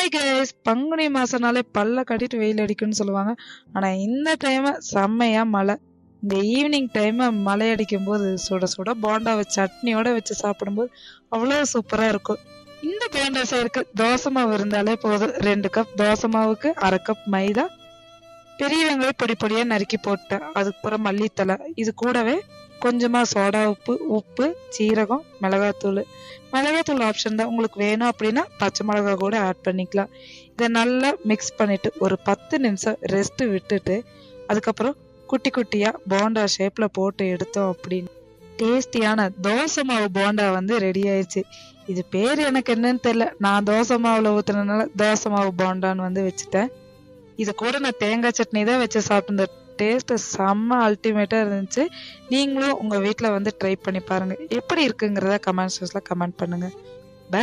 Hi guys, Panguni மாசம்னாலே பல்ல கட்டிட்டு வெயில் அடிக்கும்னு சொல்லுவாங்க. ஆனா இந்த டைம் செம்மையா மழை. இந்த ஈவினிங் டைம் மழை அடிக்கும் போது சுட சுட போண்டாவை சட்னியோட வச்சு சாப்பிடும்போது அவ்வளோ சூப்பரா இருக்கும். இந்த போண்டா செய்யறதுக்கு தோசை மாவு இருந்தாலே போதும். 2 கப் தோசை மாவுக்கு 1/2 கப் மைதா, பெரிய வெங்காயம் பொடி பொடியா நறுக்கி போட்டேன். அதுக்கப்புறம் மல்லித்தலை, இது கூடவே கொஞ்சமா சோடா உப்பு, உப்பு, சீரகம், மிளகாத்தூள் ஆப்ஷன் தான். உங்களுக்கு வேணும் அப்படின்னா பச்சை மிளகா கூட ஆட் பண்ணிக்கலாம். இதை நல்லா மிக்ஸ் பண்ணிட்டு ஒரு 10 நிமிஷம் ரெஸ்ட் விட்டுட்டு அதுக்கப்புறம் குட்டி குட்டியா போண்டா ஷேப்ல போட்டு எடுத்தோம் அப்படின்னு டேஸ்டியான தோசை மாவு போண்டா வந்து ரெடி ஆயிடுச்சு. இது பேர் எனக்கு என்னன்னு தெரியல, நான் தோசை மாவுல ஊத்துனதுனால தோசை மாவு போண்டான்னு வந்து வச்சுட்டேன். இது கூட நான் தேங்காய் சட்னி தான் வச்சு சாப்பிட்டு டேஸ்ட் செம்ம அல்டிமேட்டா இருந்துச்சு. நீங்களும் உங்க வீட்ல வந்து ட்ரை பண்ணி பாருங்க. எப்படி இருக்குங்கிறத கமெண்ட் செக்ஷன்ல கமெண்ட் பண்ணுங்க. பை.